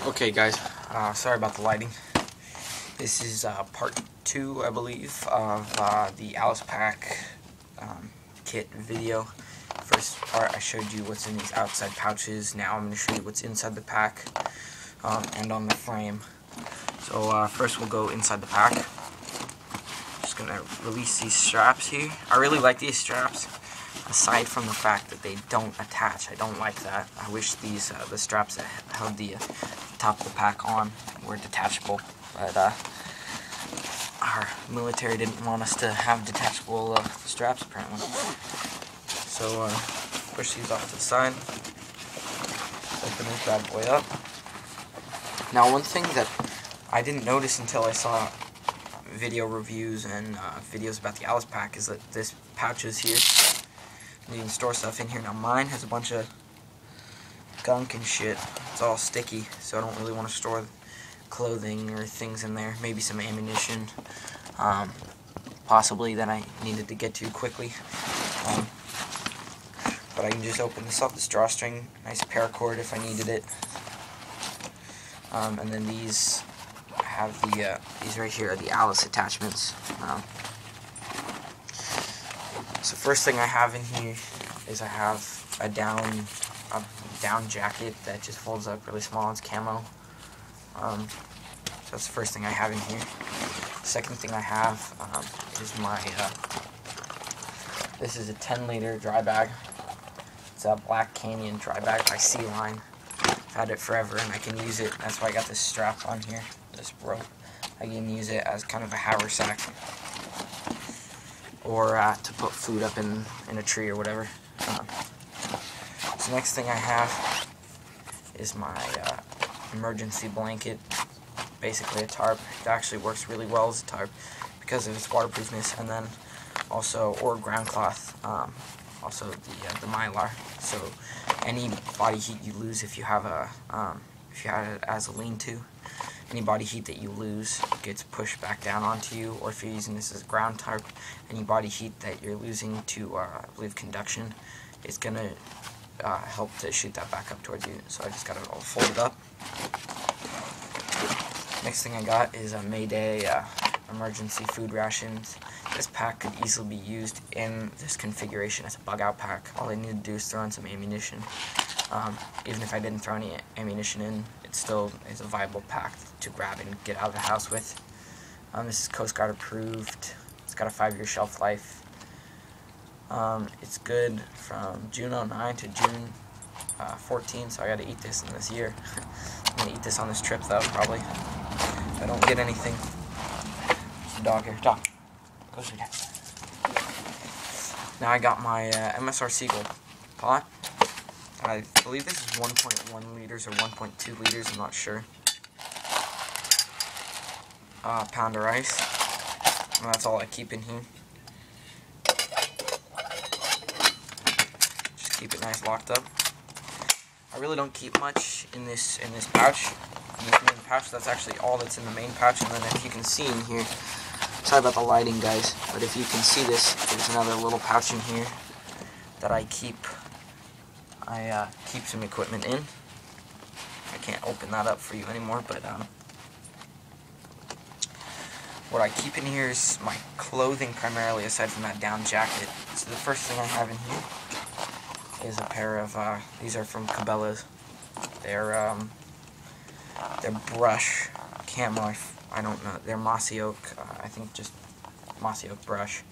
Okay guys, sorry about the lighting. This is part 2, I believe, of the Alice Pack kit video. First part I showed you what's in these outside pouches. Now I'm going to show you what's inside the pack and on the frame. So first we'll go inside the pack. Just going to release these straps here. I really like these straps. Aside from the fact that they don't attach, I don't like that. I wish these the straps that held the top of the pack on were detachable, but our military didn't want us to have detachable straps apparently. So push these off to the side, open this bad boy up. Now one thing that I didn't notice until I saw video reviews and videos about the Alice Pack is that this pouches here, you can store stuff in here. Now mine has a bunch of gunk and shit. It's all sticky, so I don't really want to store clothing or things in there. Maybe some ammunition, possibly, that I needed to get to quickly. But I can just open this up, this drawstring, nice paracord if I needed it. And then these, I have these right here are the Alice attachments. So first thing I have in here is I have a down jacket that just folds up really small. It's camo. So that's the first thing I have in here. Second thing I have is my this is a 10-liter dry bag. It's a Black Canyon dry bag by Sea Line. I've had it forever and I can use it. That's why I got this strap on here, this rope. I can use it as kind of a haversack, or to put food up in a tree or whatever. So next thing I have is my emergency blanket, basically a tarp. It actually works really well as a tarp because of its waterproofness, and then also, or ground cloth, also the mylar. So any body heat you lose if you have if you have it as a lean-to, any body heat that you lose gets pushed back down onto you, or if you're using this as a ground tarp, any body heat that you're losing to, I believe, conduction, is going to help to shoot that back up towards you. So I just got it all folded up. Next thing I got is a Mayday emergency food rations. This pack could easily be used in this configuration as a bug-out pack. All I need to do is throw in some ammunition. Even if I didn't throw any ammunition in, it still is a viable pack to grab and get out of the house with. This is Coast Guard approved. It's got a 5-year shelf life. It's good from June 09 to June 14, so I gotta eat this in this year. I'm gonna eat this on this trip though, probably. If I don't get anything. There's the dog here. Dog. Go sit down. Now I got my MSR Seagull pot. I believe this is 1.1 liters or 1.2 liters, I'm not sure. Pound of rice. And that's all I keep in here. Just keep it nice locked up. I really don't keep much in this pouch. In this main pouch, that's actually all that's in the main pouch. And then if you can see in here, sorry about the lighting guys, but if you can see this, there's another little pouch in here that I keep some equipment in. I can't open that up for you anymore, but what I keep in here is my clothing primarily, aside from that down jacket. So the first thing I have in here is a pair of these are from Cabela's. They're brush camo. I don't know. They're mossy oak. I think just mossy oak brush.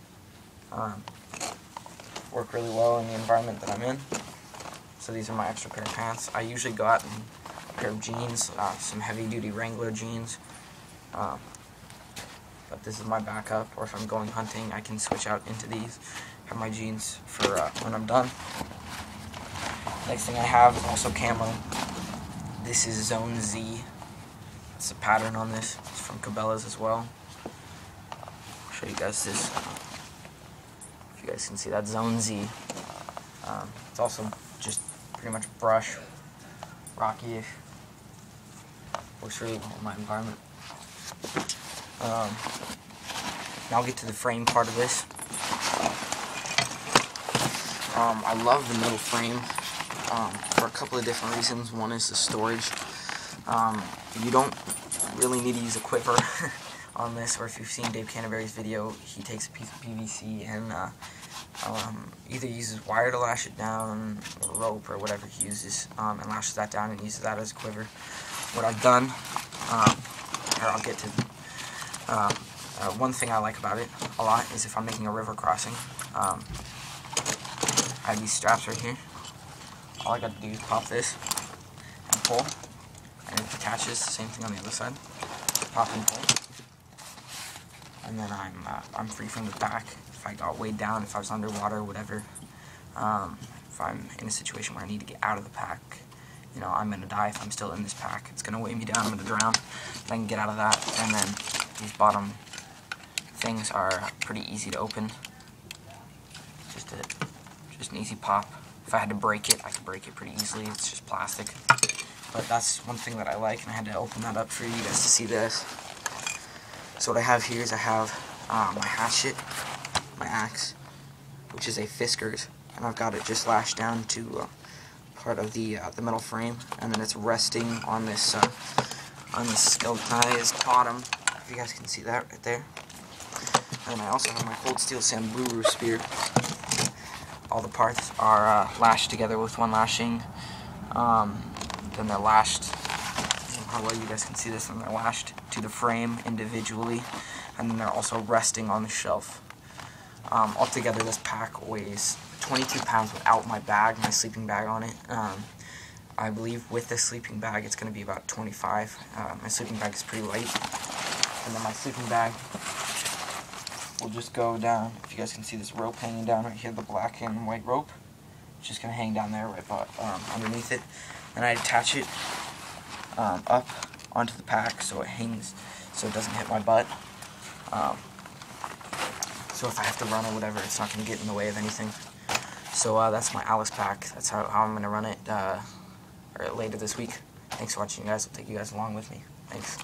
Work really well in the environment that I'm in. So these are my extra pair of pants. I usually go out in a pair of jeans, some heavy-duty Wrangler jeans. But this is my backup, or if I'm going hunting, I can switch out into these. Have my jeans for when I'm done. Next thing I have is also camo. This is Zone Z. It's a pattern on this. It's from Cabela's as well. I'll show you guys this. If you guys can see that Zone Z. It's also just pretty much brush, rocky-ish. Works really well in my environment. Now I'll get to the frame part of this. I love the metal frame for a couple of different reasons. One is the storage. You don't really need to use a quiver on this, or if you've seen Dave Canterbury's video, he takes a piece of PVC and either uses wire to lash it down, or rope, or whatever he uses, and lashes that down and uses that as a quiver. What I've done, or I'll get to, one thing I like about it a lot is if I'm making a river crossing, I have these straps right here. All I got to do is pop this and pull, and it attaches. Same thing on the other side. Pop and pull, and then I'm free from the back. If I got weighed down, if I was underwater, whatever. If I'm in a situation where I need to get out of the pack, you know, I'm gonna die if I'm still in this pack. It's gonna weigh me down. I'm gonna drown. I can get out of that, and then these bottom things are pretty easy to open. Just an easy pop. If I had to break it, I could break it pretty easily. It's just plastic. But that's one thing that I like, and I had to open that up for you guys to see this. So what I have here is I have my hatchet, my axe, which is a Fisker's, and I've got it just lashed down to part of the metal frame, and then it's resting on this skeletonized bottom. If you guys can see that right there. And I also have my cold steel Samburu spear. All the parts are lashed together with one lashing. Then they're lashed. I don't know how well you guys can see this. And they're lashed to the frame individually, and then they're also resting on the shelf. Altogether, this pack weighs 22 pounds without my bag, my sleeping bag on it. I believe with the sleeping bag, it's going to be about 25. My sleeping bag is pretty light, and then my sleeping bag will just go down. If you guys can see this rope hanging down right here, the black and white rope, it's just going to hang down there right underneath it. And I attach it up onto the pack so it hangs, so it doesn't hit my butt. So if I have to run or whatever, it's not going to get in the way of anything. So that's my Alice pack. That's how I'm going to run it later this week. Thanks for watching, guys. I'll take you guys along with me. Thanks.